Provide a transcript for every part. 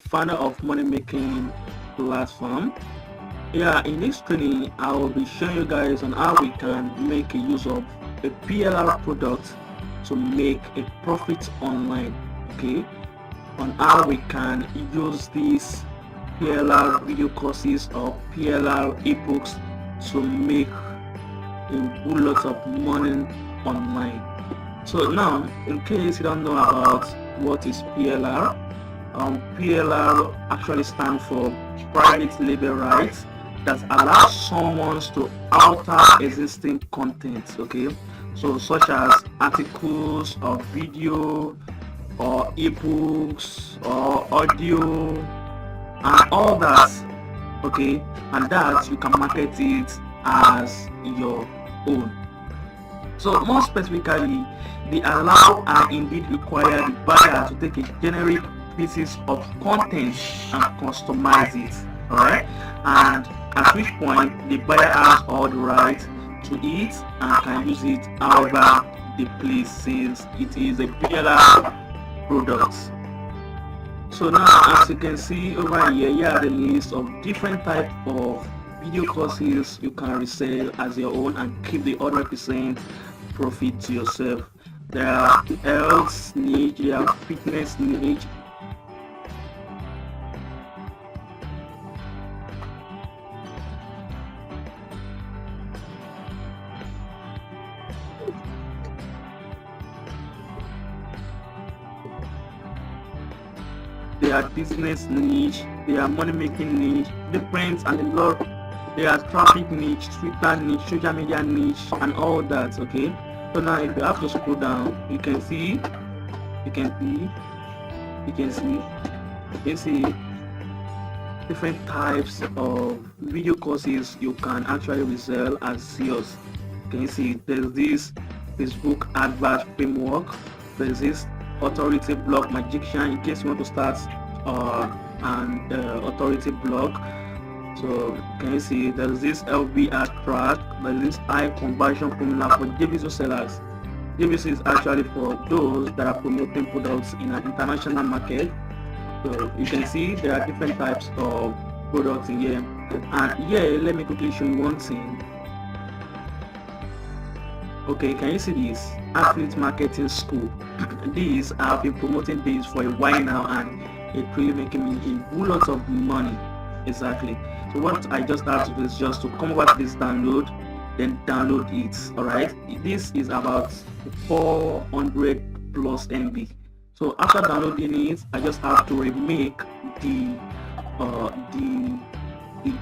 founder of money making platform. Yeah, in this training I will be showing you guys on how we can make a use of a PLR product to make a profit online. Okay, on how we can use these PLR video courses or PLR ebooks to make a whole lot of money online. So now, in case you don't know about what is PLR, PLR actually stands for private label rights that allows someone to alter existing content. Okay, so such as articles or video or ebooks or audio and all that. Okay, and that you can market it as your own. So more specifically, they allow and indeed require the buyer to take a generic pieces of content and customize it. Alright, and at which point the buyer has all the right to it and can use it however they please, since it is a PLR product. So now, as you can see over here are the list of different types of video courses you can resell as your own and keep the 100% profit to yourself. There are health niche, there are fitness niche, there are business niche, there are money making niche, different and a lot. There are traffic niche, Twitter niche, social media niche, and all that. Okay, so now if you have to scroll down, you can see different types of video courses you can actually resell as yours. You can see there's this Facebook advert framework, there's this authority blog magician in case you want to start an authority blog. So can you see there's this LBR track, there's this high conversion formula for JVC sellers. JVC is actually for those that are promoting products in an international market. So you can see there are different types of products in here, and here let me quickly show you one thing. Okay, can you see this affiliate marketing school? These I've been promoting this for a while now and it's really making me a whole lot of money. Exactly. So what I just have to do is just to come over to this download, then download it. Alright, this is about 400 plus MB. So after downloading it, I just have to remake the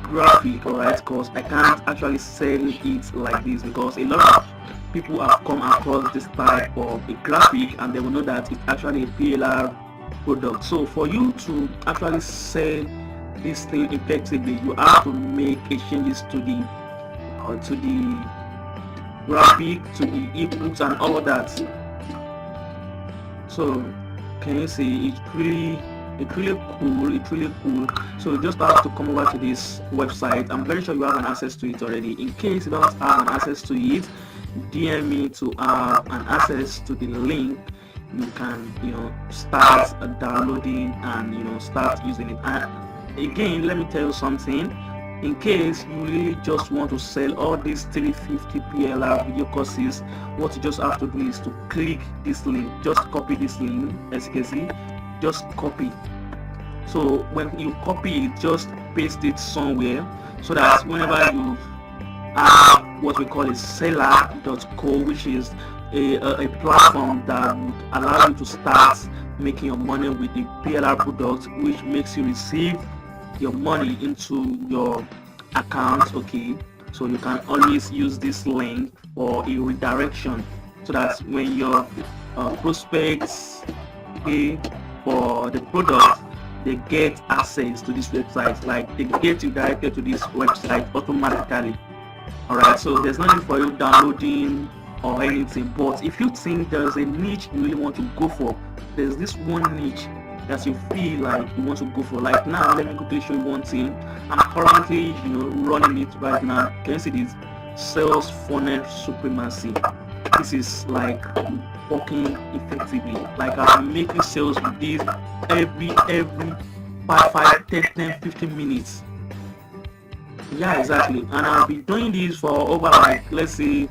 graphic, alright, because I can't actually sell it like this, because a lot of people have come across this type of a graphic and they will know that it's actually a PLR product. So for you to actually sell this thing effectively, you have to make changes to the graphic, to the ebooks and all that. So can you see it's really cool. So you just have to come over to this website. I'm very sure you have an access to it already. In case you don't have an access to it, DM me to have an access to the link. You can start downloading and start using it. And again, let me tell you something. In case you really just want to sell all these 350 PLR video courses, what you just have to do is to click this link. Just copy this link, as you can see. Just copy. So when you copy it, just paste it somewhere so that whenever you have what we call a seller.co, which is a platform that would allow you to start making your money with the PLR product, which makes you receive your money into your account. Okay, so you can always use this link for a redirection, so that when your prospects pay for the product, they get access to this website, like they get you directed to this website automatically. Alright, so there's no need for you downloading or anything. But if you think there's a niche you really want to go for, there's this one niche that you feel like you want to go for. Like now, let me quickly show you one thing. I'm currently running it right now. Can you see this? Sales funnel supremacy. This is like working effectively. Like I'm making sales with this every 5, 10, 15 minutes. Yeah, exactly. And I've been doing this for over, like, let's say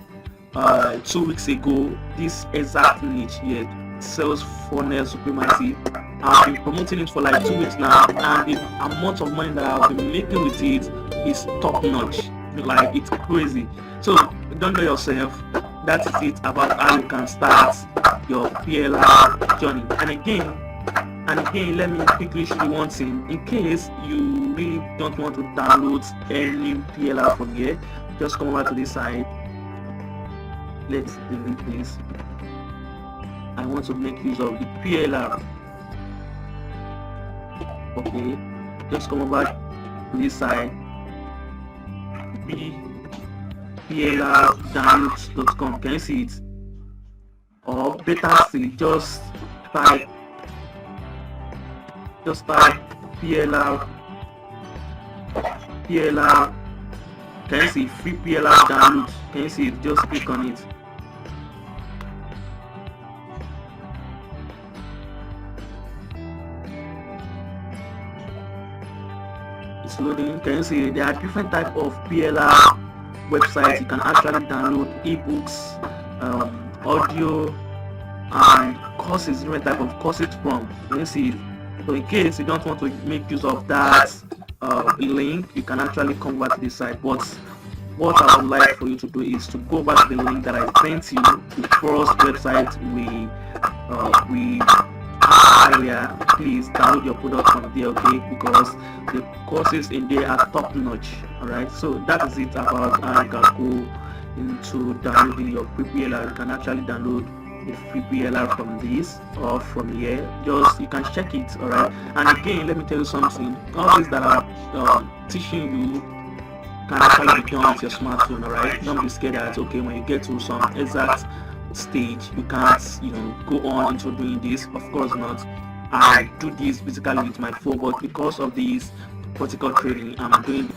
2 weeks ago. This exact niche here, sales funnel supremacy, I've been promoting it for like 2 weeks now, and the amount of money that I've been making with it is top notch. Like, it's crazy. So don't know yourself. That is it about how you can start your PLR journey. And again, let me quickly show you one thing. In case you really don't want to download any PLR from here, just come over to this side. Let's delete this. I want to make use of the PLR. Okay, just come over to this side. plrdownloads.com. Can you see it? Or better still, just type PLR. Can you see free PLR download? Can you see it? Just click on it. It's loading. Can you see there are different type of PLR websites you can actually download ebooks, audio, and courses, different type of courses from. Can you see it? So in case you don't want to make use of that link, you can actually come back to this site. But what I would like for you to do is to go back to the link that I sent you, the first website we earlier. Please download your product from there, okay? Because the courses in there are top notch. Alright, so that is it about how you can go into downloading your free PLR. You can actually download the free PLR from this or from here. Just you can check it. Alright, and again, let me tell you something. All this that I'm teaching you can actually be done with your smartphone. Alright, don't be scared that okay, when you get to some exact stage you can't go on into doing this. Of course not. I do this physically with my phone, but because of this particular training I'm doing